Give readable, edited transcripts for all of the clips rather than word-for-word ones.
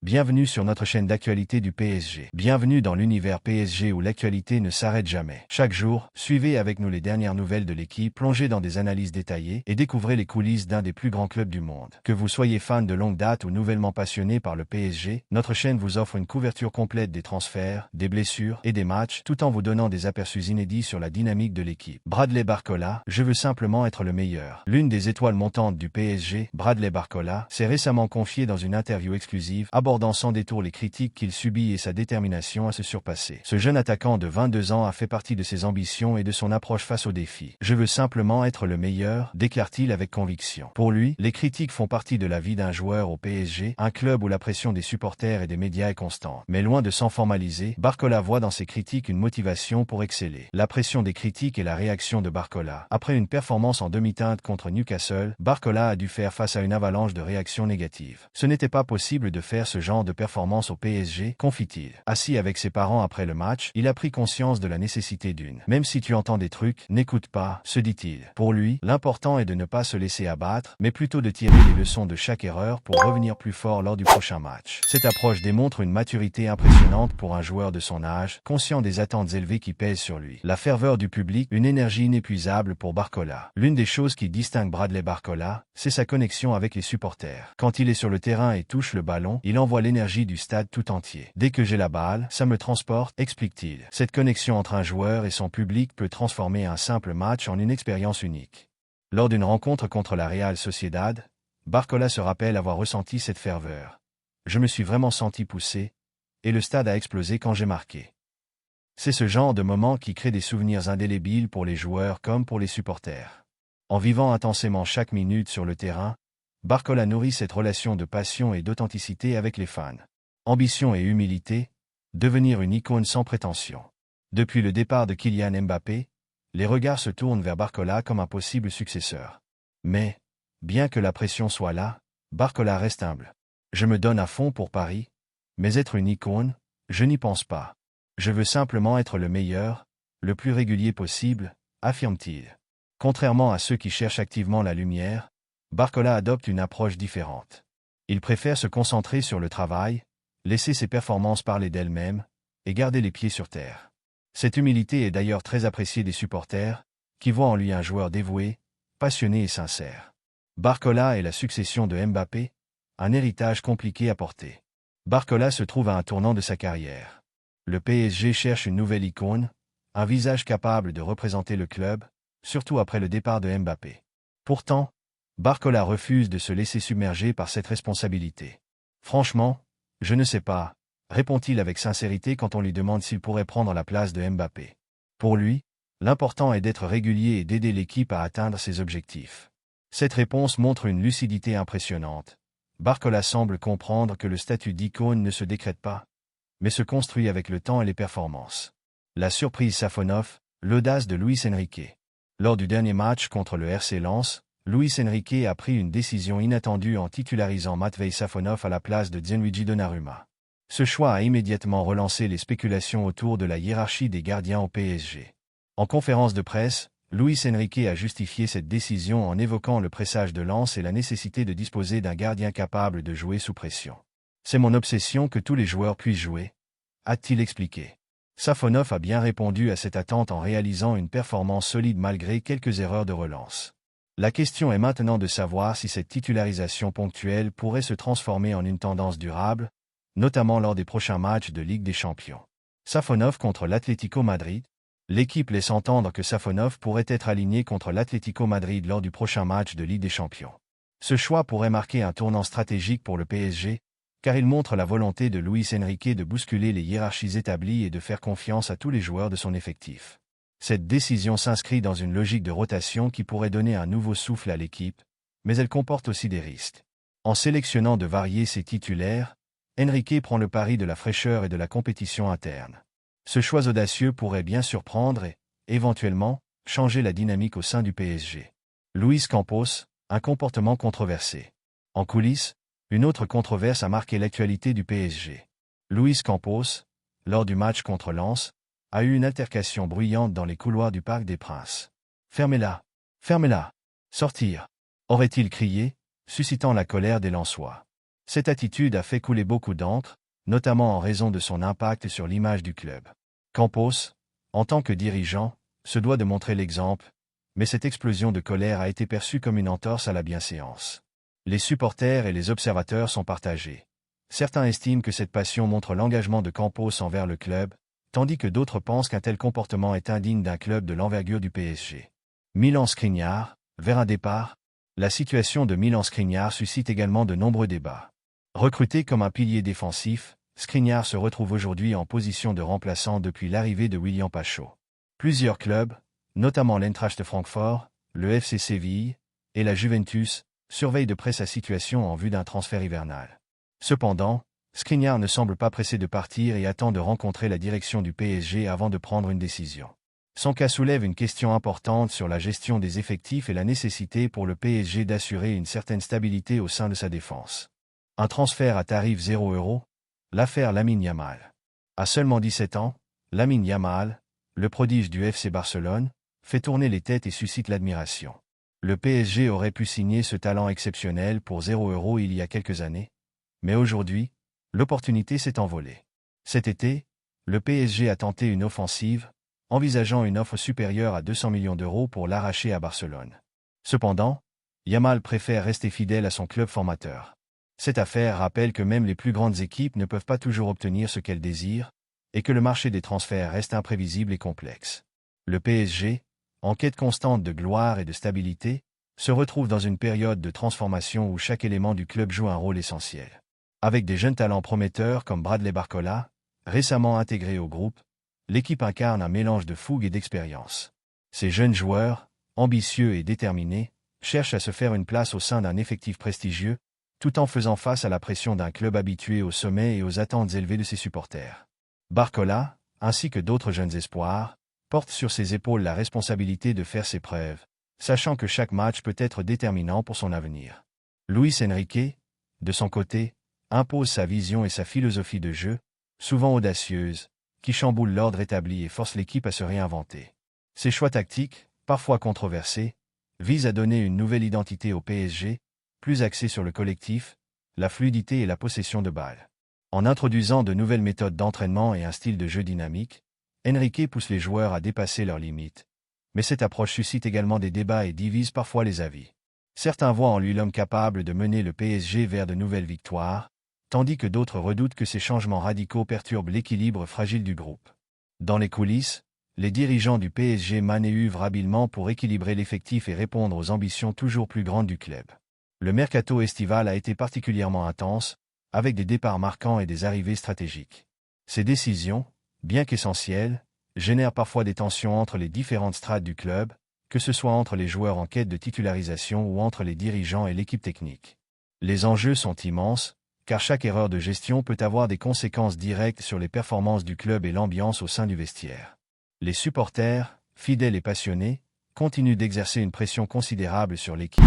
Bienvenue sur notre chaîne d'actualité du PSG. Bienvenue dans l'univers PSG où l'actualité ne s'arrête jamais. Chaque jour, suivez avec nous les dernières nouvelles de l'équipe, plongez dans des analyses détaillées et découvrez les coulisses d'un des plus grands clubs du monde. Que vous soyez fan de longue date ou nouvellement passionné par le PSG, notre chaîne vous offre une couverture complète des transferts, des blessures et des matchs, tout en vous donnant des aperçus inédits sur la dynamique de l'équipe. Bradley Barcola, je veux simplement être le meilleur. L'une des étoiles montantes du PSG, Bradley Barcola, s'est récemment confié dans une interview exclusive, abordant sans détour les critiques qu'il subit et sa détermination à se surpasser. Ce jeune attaquant de 22 ans a fait partie de ses ambitions et de son approche face aux défis. « Je veux simplement être le meilleur », déclare-t-il avec conviction. Pour lui, les critiques font partie de la vie d'un joueur au PSG, un club où la pression des supporters et des médias est constante. Mais loin de s'en formaliser, Barcola voit dans ses critiques une motivation pour exceller. La pression des critiques et la réaction de Barcola. Après une performance en demi-teinte contre Newcastle, Barcola a dû faire face à une avalanche de réactions négatives. Ce n'était pas possible de faire ce genre de performance au PSG, confie-t-il. Assis avec ses parents après le match, il a pris conscience de la nécessité d'une. Même si tu entends des trucs, n'écoute pas, se dit-il. Pour lui, l'important est de ne pas se laisser abattre, mais plutôt de tirer les leçons de chaque erreur pour revenir plus fort lors du prochain match. Cette approche démontre une maturité impressionnante pour un joueur de son âge, conscient des attentes élevées qui pèsent sur lui. La ferveur du public, une énergie inépuisable pour Barcola. L'une des choses qui distingue Bradley Barcola, c'est sa connexion avec les supporters. Quand il est sur le terrain et touche le ballon, il envoie l'énergie du stade tout entier. Dès que j'ai la balle, ça me transporte, explique-t-il. Cette connexion entre un joueur et son public peut transformer un simple match en une expérience unique. Lors d'une rencontre contre la Real Sociedad, Barcola se rappelle avoir ressenti cette ferveur. « Je me suis vraiment senti poussé, et le stade a explosé quand j'ai marqué. » C'est ce genre de moment qui crée des souvenirs indélébiles pour les joueurs comme pour les supporters. En vivant intensément chaque minute sur le terrain, Barcola nourrit cette relation de passion et d'authenticité avec les fans. Ambition et humilité, devenir une icône sans prétention. Depuis le départ de Kylian Mbappé, les regards se tournent vers Barcola comme un possible successeur. Mais, bien que la pression soit là, Barcola reste humble. « Je me donne à fond pour Paris, mais être une icône, je n'y pense pas. Je veux simplement être le meilleur, le plus régulier possible, » affirme-t-il. Contrairement à ceux qui cherchent activement la lumière, Barcola adopte une approche différente. Il préfère se concentrer sur le travail, laisser ses performances parler d'elles-mêmes, et garder les pieds sur terre. Cette humilité est d'ailleurs très appréciée des supporters, qui voient en lui un joueur dévoué, passionné et sincère. Barcola est la succession de Mbappé, un héritage compliqué à porter. Barcola se trouve à un tournant de sa carrière. Le PSG cherche une nouvelle icône, un visage capable de représenter le club, surtout après le départ de Mbappé. Pourtant, Barcola refuse de se laisser submerger par cette responsabilité. « Franchement, je ne sais pas », répond-il avec sincérité quand on lui demande s'il pourrait prendre la place de Mbappé. Pour lui, l'important est d'être régulier et d'aider l'équipe à atteindre ses objectifs. Cette réponse montre une lucidité impressionnante. Barcola semble comprendre que le statut d'icône ne se décrète pas, mais se construit avec le temps et les performances. La surprise Safonov, l'audace de Luis Enrique. Lors du dernier match contre le RC Lens, Luis Enrique a pris une décision inattendue en titularisant Matvei Safonov à la place de Gianluigi Donnarumma. Ce choix a immédiatement relancé les spéculations autour de la hiérarchie des gardiens au PSG. En conférence de presse, Luis Enrique a justifié cette décision en évoquant le pressage de Lens et la nécessité de disposer d'un gardien capable de jouer sous pression. « C'est mon obsession que tous les joueurs puissent jouer », a-t-il expliqué. Safonov a bien répondu à cette attente en réalisant une performance solide malgré quelques erreurs de relance. La question est maintenant de savoir si cette titularisation ponctuelle pourrait se transformer en une tendance durable, notamment lors des prochains matchs de Ligue des Champions. Safonov contre l'Atlético Madrid. L'équipe laisse entendre que Safonov pourrait être aligné contre l'Atlético Madrid lors du prochain match de Ligue des Champions. Ce choix pourrait marquer un tournant stratégique pour le PSG, car il montre la volonté de Luis Enrique de bousculer les hiérarchies établies et de faire confiance à tous les joueurs de son effectif. Cette décision s'inscrit dans une logique de rotation qui pourrait donner un nouveau souffle à l'équipe, mais elle comporte aussi des risques. En sélectionnant de varier ses titulaires, Enrique prend le pari de la fraîcheur et de la compétition interne. Ce choix audacieux pourrait bien surprendre et, éventuellement, changer la dynamique au sein du PSG. Luis Campos, un comportement controversé. En coulisses, une autre controverse a marqué l'actualité du PSG. Luis Campos, lors du match contre Lens, a eu une altercation bruyante dans les couloirs du Parc des Princes. « Fermez-la! Fermez-la! Sortir !» aurait-il crié, suscitant la colère des Lensois. Cette attitude a fait couler beaucoup d'encre, notamment en raison de son impact sur l'image du club. Campos, en tant que dirigeant, se doit de montrer l'exemple, mais cette explosion de colère a été perçue comme une entorse à la bienséance. Les supporters et les observateurs sont partagés. Certains estiment que cette passion montre l'engagement de Campos envers le club, tandis que d'autres pensent qu'un tel comportement est indigne d'un club de l'envergure du PSG. Milan Skriniar, vers un départ, la situation de Milan Skriniar suscite également de nombreux débats. Recruté comme un pilier défensif, Skriniar se retrouve aujourd'hui en position de remplaçant depuis l'arrivée de William Pacho. Plusieurs clubs, notamment l'Eintracht Francfort, le FC Séville et la Juventus, surveillent de près sa situation en vue d'un transfert hivernal. Cependant, Skriniar ne semble pas pressé de partir et attend de rencontrer la direction du PSG avant de prendre une décision. Son cas soulève une question importante sur la gestion des effectifs et la nécessité pour le PSG d'assurer une certaine stabilité au sein de sa défense. Un transfert à tarif 0 €, l'affaire Lamine Yamal. À seulement 17 ans, Lamine Yamal, le prodige du FC Barcelone, fait tourner les têtes et suscite l'admiration. Le PSG aurait pu signer ce talent exceptionnel pour 0 € il y a quelques années, mais aujourd'hui, l'opportunité s'est envolée. Cet été, le PSG a tenté une offensive, envisageant une offre supérieure à 200 millions d'euros pour l'arracher à Barcelone. Cependant, Yamal préfère rester fidèle à son club formateur. Cette affaire rappelle que même les plus grandes équipes ne peuvent pas toujours obtenir ce qu'elles désirent, et que le marché des transferts reste imprévisible et complexe. Le PSG, en quête constante de gloire et de stabilité, se retrouve dans une période de transformation où chaque élément du club joue un rôle essentiel. Avec des jeunes talents prometteurs comme Bradley Barcola, récemment intégré au groupe, l'équipe incarne un mélange de fougue et d'expérience. Ces jeunes joueurs, ambitieux et déterminés, cherchent à se faire une place au sein d'un effectif prestigieux, tout en faisant face à la pression d'un club habitué au sommet et aux attentes élevées de ses supporters. Barcola, ainsi que d'autres jeunes espoirs, portent sur ses épaules la responsabilité de faire ses preuves, sachant que chaque match peut être déterminant pour son avenir. Luis Enrique, de son côté, impose sa vision et sa philosophie de jeu, souvent audacieuse, qui chamboule l'ordre établi et force l'équipe à se réinventer. Ses choix tactiques, parfois controversés, visent à donner une nouvelle identité au PSG, plus axée sur le collectif, la fluidité et la possession de balles. En introduisant de nouvelles méthodes d'entraînement et un style de jeu dynamique, Enrique pousse les joueurs à dépasser leurs limites. Mais cette approche suscite également des débats et divise parfois les avis. Certains voient en lui l'homme capable de mener le PSG vers de nouvelles victoires, tandis que d'autres redoutent que ces changements radicaux perturbent l'équilibre fragile du groupe. Dans les coulisses, les dirigeants du PSG manœuvrent habilement pour équilibrer l'effectif et répondre aux ambitions toujours plus grandes du club. Le mercato estival a été particulièrement intense, avec des départs marquants et des arrivées stratégiques. Ces décisions, bien qu'essentielles, génèrent parfois des tensions entre les différentes strates du club, que ce soit entre les joueurs en quête de titularisation ou entre les dirigeants et l'équipe technique. Les enjeux sont immenses, car chaque erreur de gestion peut avoir des conséquences directes sur les performances du club et l'ambiance au sein du vestiaire. Les supporters, fidèles et passionnés, continuent d'exercer une pression considérable sur l'équipe.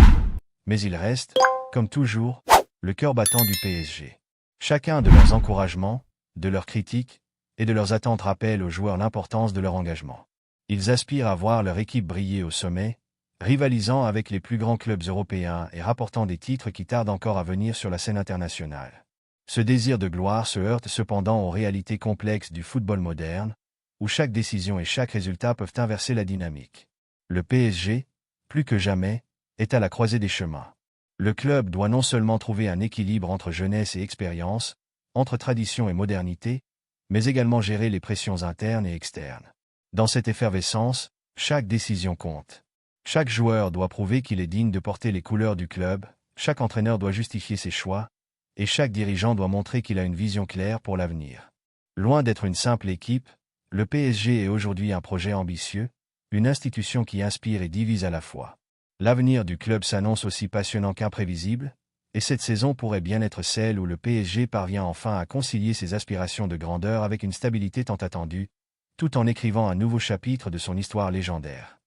Mais ils restent, comme toujours, le cœur battant du PSG. Chacun de leurs encouragements, de leurs critiques et de leurs attentes rappelle aux joueurs l'importance de leur engagement. Ils aspirent à voir leur équipe briller au sommet, rivalisant avec les plus grands clubs européens et rapportant des titres qui tardent encore à venir sur la scène internationale. Ce désir de gloire se heurte cependant aux réalités complexes du football moderne, où chaque décision et chaque résultat peuvent inverser la dynamique. Le PSG, plus que jamais, est à la croisée des chemins. Le club doit non seulement trouver un équilibre entre jeunesse et expérience, entre tradition et modernité, mais également gérer les pressions internes et externes. Dans cette effervescence, chaque décision compte. Chaque joueur doit prouver qu'il est digne de porter les couleurs du club, chaque entraîneur doit justifier ses choix, et chaque dirigeant doit montrer qu'il a une vision claire pour l'avenir. Loin d'être une simple équipe, le PSG est aujourd'hui un projet ambitieux, une institution qui inspire et divise à la fois. L'avenir du club s'annonce aussi passionnant qu'imprévisible, et cette saison pourrait bien être celle où le PSG parvient enfin à concilier ses aspirations de grandeur avec une stabilité tant attendue, tout en écrivant un nouveau chapitre de son histoire légendaire.